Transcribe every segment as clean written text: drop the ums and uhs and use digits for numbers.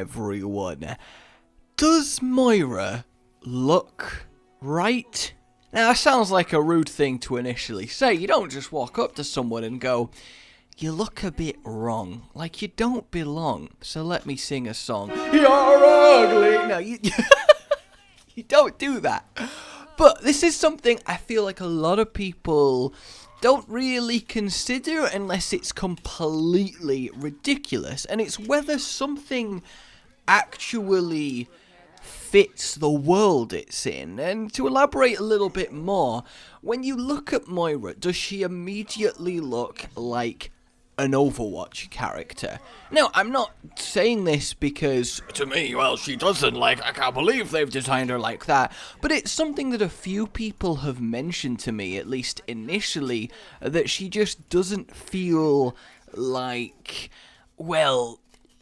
everyone. Does Moira look right? Now, it sounds like a rude thing to initially say. You don't just walk up to someone and go, "You look a bit wrong, like you don't belong, so let me sing a song." You're ugly! No, you don't do that. But this is something I feel like a lot of people don't really consider unless it's completely ridiculous. And it's whether something actually fits the world it's in. And to elaborate a little bit more, when you look at Moira, does she immediately look like an Overwatch character? Now, I'm not saying this because, to me, well, she doesn't, I can't believe they've designed her like that, but it's something that a few people have mentioned to me, at least initially, that she just doesn't feel like, well,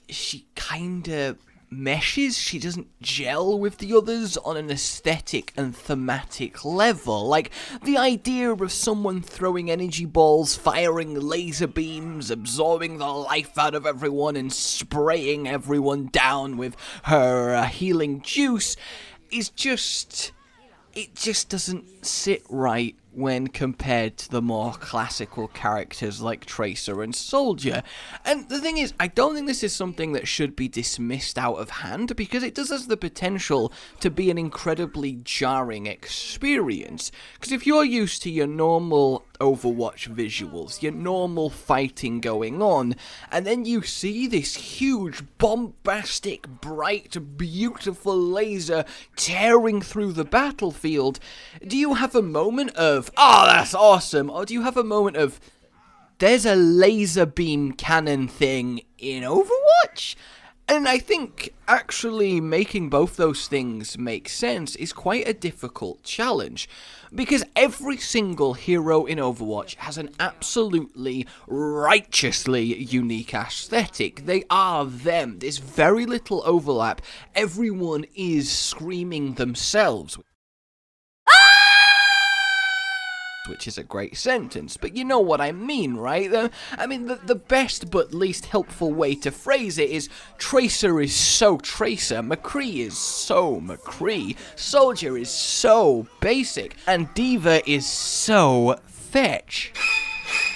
she kinda meshes, she doesn't gel with the others on an aesthetic and thematic level. Like, the idea of someone throwing energy balls, firing laser beams, absorbing the life out of everyone and spraying everyone down with her healing juice is just... it just doesn't sit right when compared to the more classical characters like Tracer and Soldier. And the thing is, I don't think this is something that should be dismissed out of hand, because it does have the potential to be an incredibly jarring experience. Because if you're used to your normal Overwatch visuals, your normal fighting going on, and then you see this huge, bombastic, bright, beautiful laser tearing through the battlefield, do you have a moment of, "Oh, that's awesome," or do you have a moment of, "There's a laser beam cannon thing in Overwatch"? And I think actually making both those things make sense is quite a difficult challenge, because every single hero in Overwatch has an absolutely righteously unique aesthetic. They are them. There's very little overlap. Everyone is screaming themselves, which is a great sentence, but you know what I mean, right? I mean, the best but least helpful way to phrase it is Tracer is so Tracer, McCree is so McCree, Soldier is so basic, and D.Va is so fetch.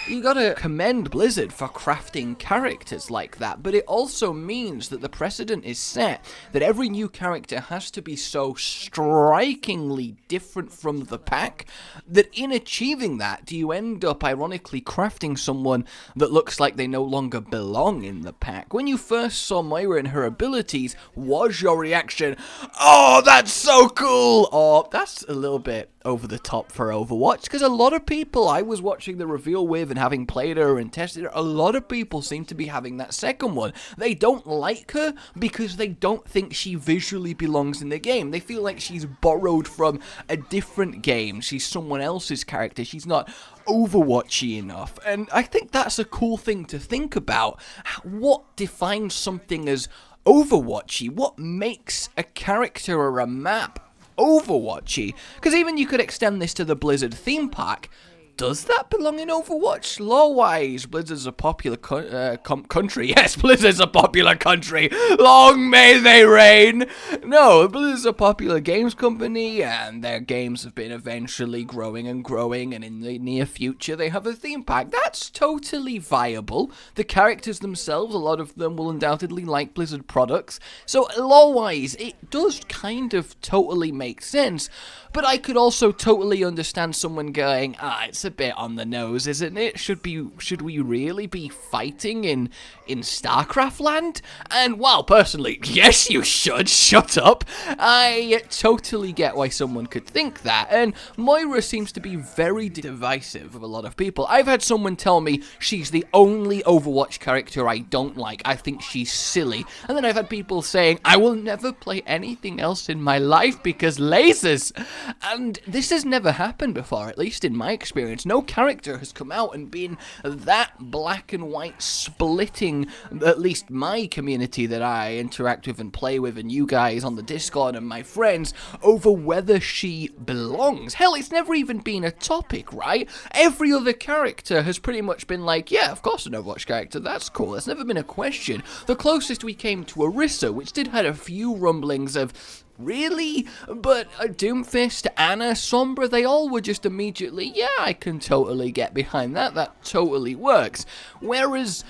You gotta commend Blizzard for crafting characters like that, but it also means that the precedent is set that every new character has to be so strikingly different from the pack that in achieving that, do you end up ironically crafting someone that looks like they no longer belong in the pack. When you first saw Moira and her abilities, was your reaction, "Oh, that's so cool," or "That's a little bit over the top for Overwatch"? Because a lot of people I was watching the reveal with, and having played her and tested her, a lot of people seem to be having that second one. They don't like her because they don't think she visually belongs in the game. They feel like she's borrowed from a different game. She's someone else's character. She's not Overwatchy enough. And I think that's a cool thing to think about. What defines something as Overwatchy? What makes a character or a map Overwatchy? Because even you could extend this to the Blizzard theme park. Does that belong in Overwatch? Lore-wise, Blizzard's a popular country. Yes, Blizzard's a popular country. Long may they reign. No, Blizzard's a popular games company, and their games have been eventually growing, and in the near future, they have a theme park. That's totally viable. The characters themselves, a lot of them will undoubtedly like Blizzard products. So, lore-wise, it does kind of totally make sense. But I could also totally understand someone going, it's a bit on the nose, isn't it? Should we really be fighting in StarCraft land? And while personally, yes you should, shut up, I totally get why someone could think that. And Moira seems to be very divisive with a lot of people. I've had someone tell me she's the only Overwatch character I don't like. I think she's silly. And then I've had people saying, I will never play anything else in my life because lasers. And this has never happened before, at least in my experience. experience. No character has come out and been that black and white, splitting at least my community that I interact with and play with, and you guys on the Discord and my friends, over whether she belongs. Hell, it's never even been a topic, right? Every other character has pretty much been like, yeah, of course an Overwatch character, that's cool. That's never been a question. The closest we came to Orisa, which did had a few rumblings of, really? But Doomfist, Ana, Sombra, they all were just immediately, yeah, I can totally get behind that. That totally works. Whereas,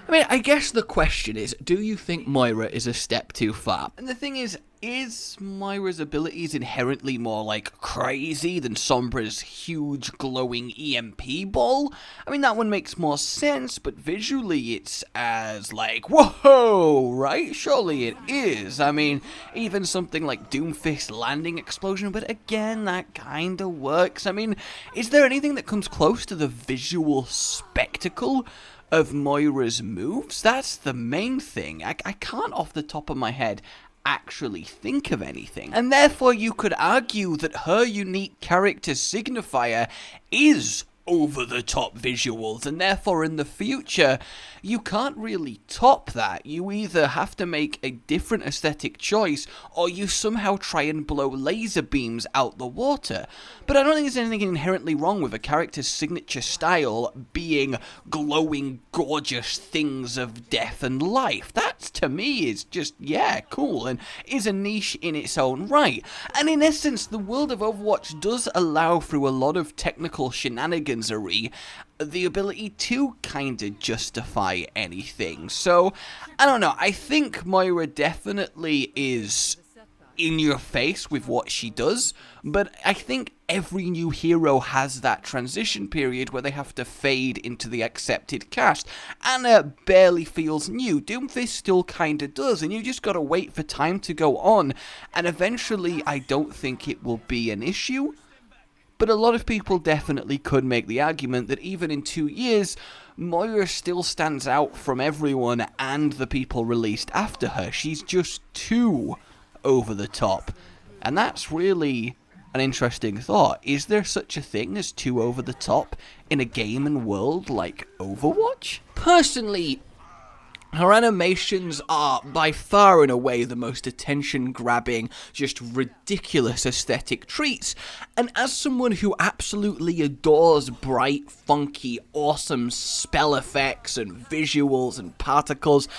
I mean, I guess the question is, do you think Moira is a step too far? And the thing is Moira's abilities inherently more, like, crazy than Sombra's huge glowing EMP ball? I mean, that one makes more sense, but visually it's as, like, whoa, right? Surely it is. I mean, even something like Doomfist landing explosion, but again, that kinda works. I mean, is there anything that comes close to the visual spectacle of Moira's moves? That's the main thing. I can't off the top of my head actually think of anything. And therefore you could argue that her unique character signifier is over-the-top visuals, and therefore in the future you can't really top that. You either have to make a different aesthetic choice, or you somehow try and blow laser beams out the water. But I don't think there's anything inherently wrong with a character's signature style being glowing, gorgeous things of death and life. That, to me, is just, yeah, cool, and is a niche in its own right. And in essence, the world of Overwatch does allow, through a lot of technical shenanigansery, the ability to kind of justify anything. So, I don't know, I think Moira definitely is in your face with what she does, but I think every new hero has that transition period where they have to fade into the accepted cast. Ana barely feels new, Doomfist still kinda does, and you just gotta wait for time to go on, and eventually I don't think it will be an issue. But a lot of people definitely could make the argument that even in 2 years, Moira still stands out from everyone and the people released after her. She's just too over the top. And that's really an interesting thought. Is there such a thing as too over the top in a game and world like Overwatch? Personally, her animations are by far and away the most attention-grabbing, just ridiculous aesthetic treats, and as someone who absolutely adores bright, funky, awesome spell effects and visuals and particles,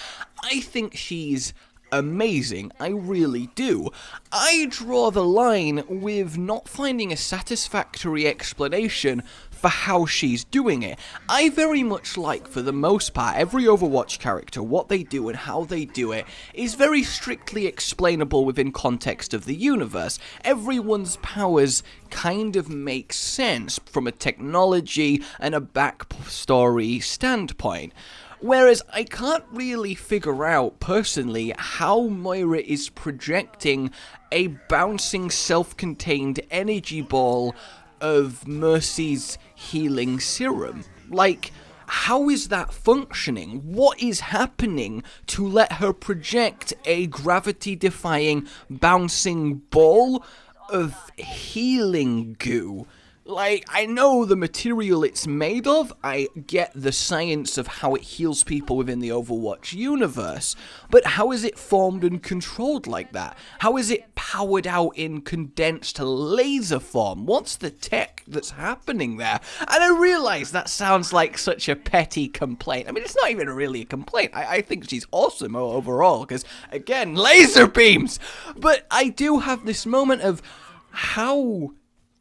I think she's amazing. I really do. I draw the line with not finding a satisfactory explanation for how she's doing it. I very much like, for the most part, every Overwatch character, what they do and how they do it is very strictly explainable within context of the universe. Everyone's powers kind of make sense from a technology and a backstory standpoint. Whereas I can't really figure out, personally, how Moira is projecting a bouncing, self-contained energy ball of Mercy's healing serum. Like, how is that functioning? What is happening to let her project a gravity-defying, bouncing ball of healing goo? Like, I know the material it's made of, I get the science of how it heals people within the Overwatch universe, but how is it formed and controlled like that? How is it powered out in condensed laser form? What's the tech that's happening there? And I realise that sounds like such a petty complaint. I mean, it's not even really a complaint. I think she's awesome overall, because, again, laser beams! But I do have this moment of, how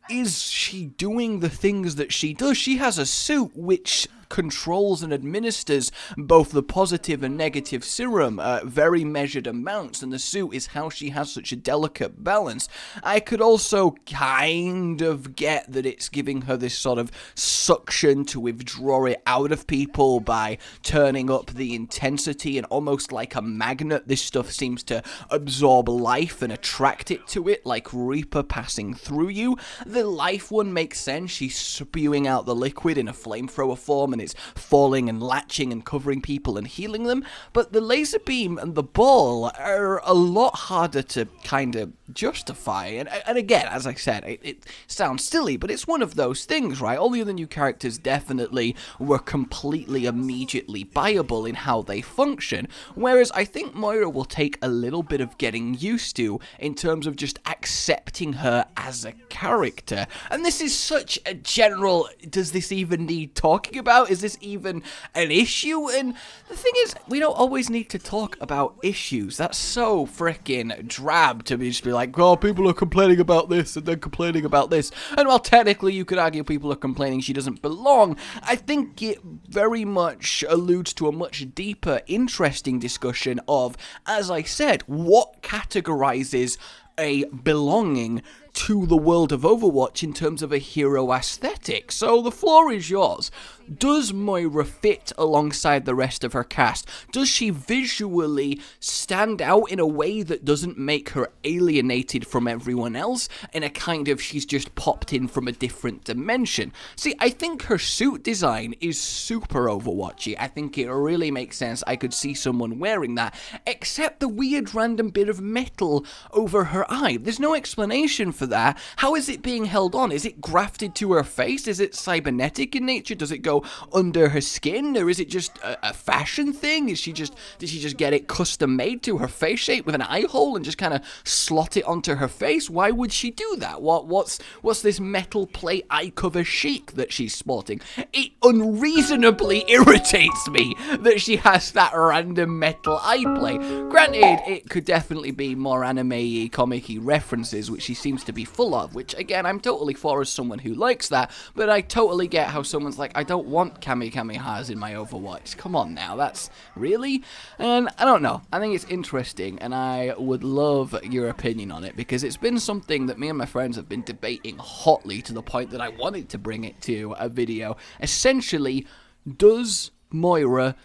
is she doing the things that she does? She has a suit which controls and administers both the positive and negative serum at very measured amounts, and the suit is how she has such a delicate balance. I could also kind of get that it's giving her this sort of suction to withdraw it out of people by turning up the intensity, and almost like a magnet, this stuff seems to absorb life and attract it to it, like Reaper passing through you. The life one makes sense. She's spewing out the liquid in a flamethrower form and and it's falling and latching and covering people and healing them, but the laser beam and the ball are a lot harder to kind of justify. And again, as I said, it sounds silly, but it's one of those things, right? All the other new characters definitely were completely immediately buyable in how they function, whereas I think Moira will take a little bit of getting used to in terms of just accepting her as a character. And this is such a general, does this even need talking about? Is this even an issue? And the thing is, we don't always need to talk about issues. That's so freaking drab to just be like, oh, people are complaining about this and then complaining about this. And while technically you could argue people are complaining she doesn't belong, I think it very much alludes to a much deeper, interesting discussion of, as I said, what categorizes a belonging to the world of Overwatch in terms of a hero aesthetic. So the floor is yours. Does Moira fit alongside the rest of her cast? Does she visually stand out in a way that doesn't make her alienated from everyone else, in a kind of she's just popped in from a different dimension? See, I think her suit design is super Overwatchy. I think it really makes sense. I could see someone wearing that, except the weird random bit of metal over her eye. There's no explanation for that. How is it being held on? Is it grafted to her face? Is it cybernetic in nature? Does it go under her skin, or is it just a fashion thing? Did she just get it custom made to her face shape with an eye hole and just kind of slot it onto her face? Why would she do that? What's this metal plate eye cover chic that she's sporting? It unreasonably irritates me that she has that random metal eye plate. Granted, it could definitely be more anime-y, comic-y references, which she seems to be full of, which again, I'm totally for as someone who likes that, but I totally get how someone's like, I don't want Kamehamehas in my Overwatch. Come on now, that's really? And I don't know, I think it's interesting, and I would love your opinion on it, because it's been something that me and my friends have been debating hotly to the point that I wanted to bring it to a video. Essentially, does Moira,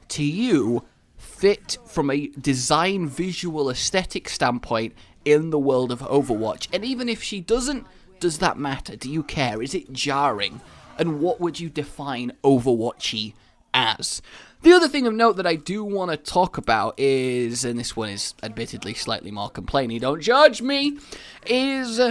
to you, fit from a design, visual, aesthetic standpoint in the world of Overwatch? And even if she doesn't, does that matter? Do you care? Is it jarring? And what would you define Overwatchy as? The other thing of note that I do want to talk about is, and this one is admittedly slightly more complainy, don't judge me, is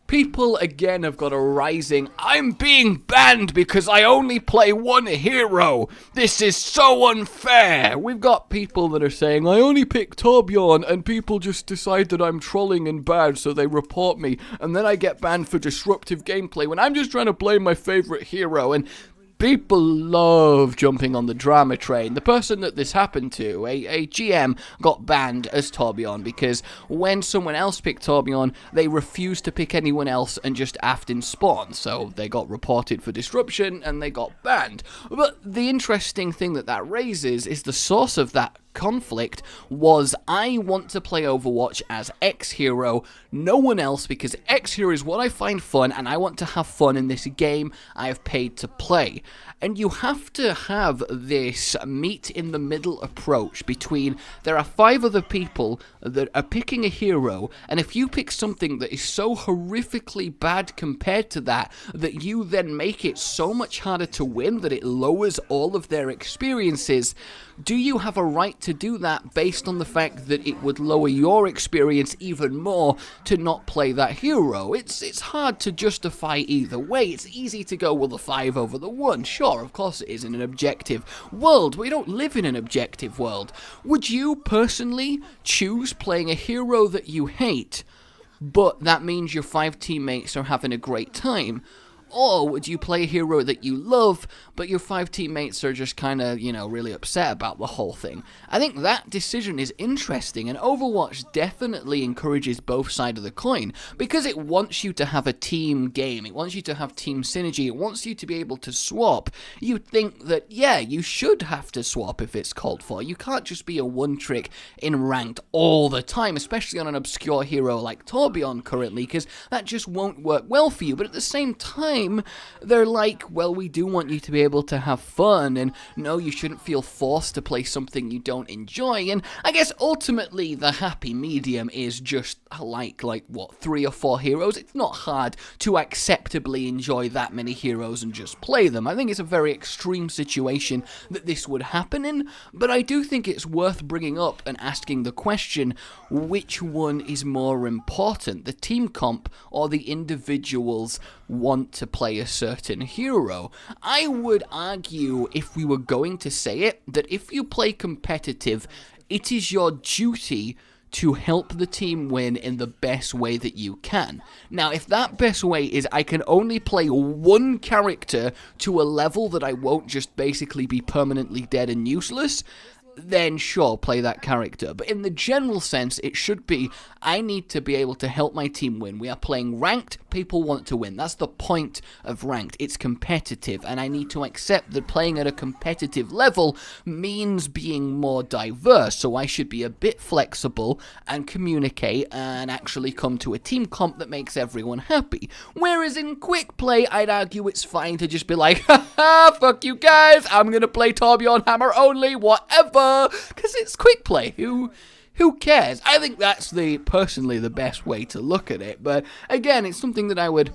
people again have got a rising, I'm being banned because I only play one hero. This is so unfair. We've got people that are saying, I only pick Torbjorn and people just decide that I'm trolling and bad, so they report me, and then I get banned for disruptive gameplay when I'm just trying to play my favorite hero. And people love jumping on the drama train. The person that this happened to, a GM, got banned as Torbjorn because when someone else picked Torbjorn, they refused to pick anyone else and just affed in spawn. So they got reported for disruption and they got banned. But the interesting thing that raises is the source of that conflict was, I want to play Overwatch as X hero, no one else, because X hero is what I find fun and I want to have fun in this game I have paid to play. And you have to have this meet in the middle approach between, there are 5 other people that are picking a hero, and if you pick something that is so horrifically bad compared to that you then make it so much harder to win that it lowers all of their experiences, do you have a right to do that based on the fact that it would lower your experience even more to not play that hero? It's hard to justify either way. It's easy to go, well, the 5 over the 1. Sure, of course it is in an objective world. We don't live in an objective world. Would you personally choose playing a hero that you hate, but that means your 5 teammates are having a great time? Or would you play a hero that you love, but your 5 teammates are just kind of, really upset about the whole thing? I think that decision is interesting, and Overwatch definitely encourages both sides of the coin, because it wants you to have a team game, it wants you to have team synergy, it wants you to be able to swap. You think that, yeah, you should have to swap if it's called for. You can't just be a one-trick in ranked all the time, especially on an obscure hero like Torbjorn currently, because that just won't work well for you. But at the same time, time, they're like, well, we do want you to be able to have fun, and no, you shouldn't feel forced to play something you don't enjoy. And I guess ultimately the happy medium is just like what, 3 or 4 heroes? It's not hard to acceptably enjoy that many heroes and just play them. I think it's a very extreme situation that this would happen in, but I do think it's worth bringing up and asking the question, which one is more important, the team comp or the individuals want to play a certain hero? I would argue, if we were going to say it, that if you play competitive, it is your duty to help the team win in the best way that you can. Now, if that best way is I can only play one character to a level that I won't just basically be permanently dead and useless, then sure, play that character. But in the general sense, it should be, I need to be able to help my team win. We are playing ranked, people want to win. That's the point of ranked. It's competitive, and I need to accept that playing at a competitive level means being more diverse, so I should be a bit flexible and communicate and actually come to a team comp that makes everyone happy. Whereas in quick play, I'd argue it's fine to just be like, haha, fuck you guys, I'm gonna play Torbjorn Hammer only, whatever. Because it's quick play. Who cares? I think that's personally the best way to look at it. But again, it's something that I would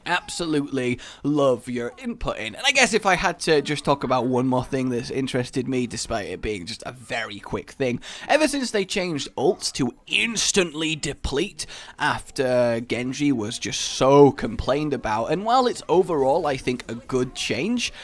absolutely love your input in. And I guess if I had to just talk about one more thing that's interested me, despite it being just a very quick thing, ever since they changed ults to instantly deplete after Genji was just so complained about, and while it's overall I think a good change,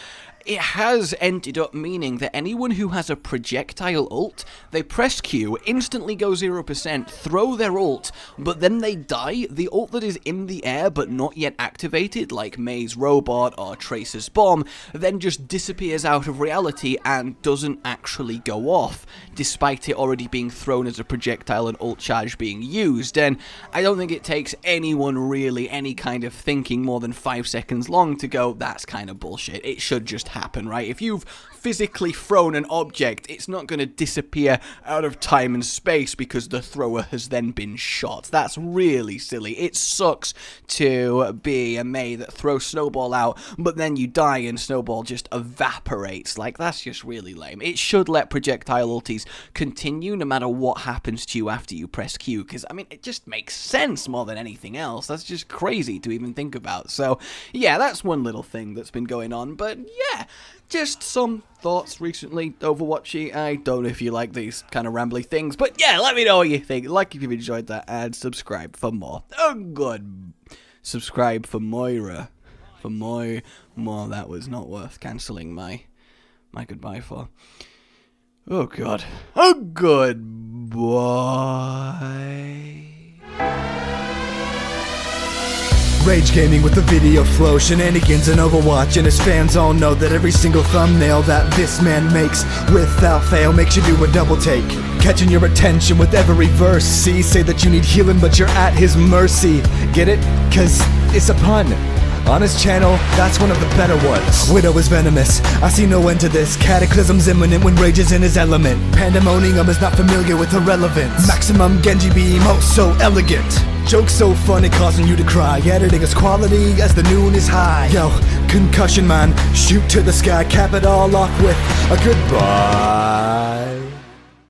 it has ended up meaning that anyone who has a projectile ult, they press Q, instantly go 0%, throw their ult, but then they die. The ult that is in the air but not yet activated, like Mei's robot or Tracer's bomb, then just disappears out of reality and doesn't actually go off, despite it already being thrown as a projectile and ult charge being used. And I don't think it takes anyone really any kind of thinking more than 5 seconds long to go, that's kind of bullshit. It should just happen, right? If you've physically thrown an object, it's not going to disappear out of time and space because the thrower has then been shot. That's really silly. It sucks to be a Mei that throws Snowball out, but then you die and Snowball just evaporates. Like, that's just really lame. It should let projectile ultis continue no matter what happens to you after you press Q, because, I mean, it just makes sense more than anything else. That's just crazy to even think about. So, yeah, that's one little thing that's been going on, but yeah, just some thoughts recently, Overwatchy. I don't know if you like these kind of rambly things, but yeah, let me know what you think. Like if you've enjoyed that, and subscribe for more. Oh, good. Subscribe for Moira. For more, that was not worth cancelling my goodbye for. Oh, God. Oh, goodbye. Rage Gaming with the video flow, shenanigans and Overwatch, and his fans all know that every single thumbnail that this man makes without fail makes you do a double take, catching your attention with every verse. See, say that you need healing but you're at his mercy. Get it? Cause it's a pun. On his channel, that's one of the better ones. Widow is venomous, I see no end to this. Cataclysm's imminent when Rage is in his element. Pandemonium is not familiar with irrelevance. Maximum Genji beam, oh so elegant. Jokes so funny, causing you to cry. Editing is quality as the noon is high. Yo, concussion man, shoot to the sky. Cap it all off with a goodbye.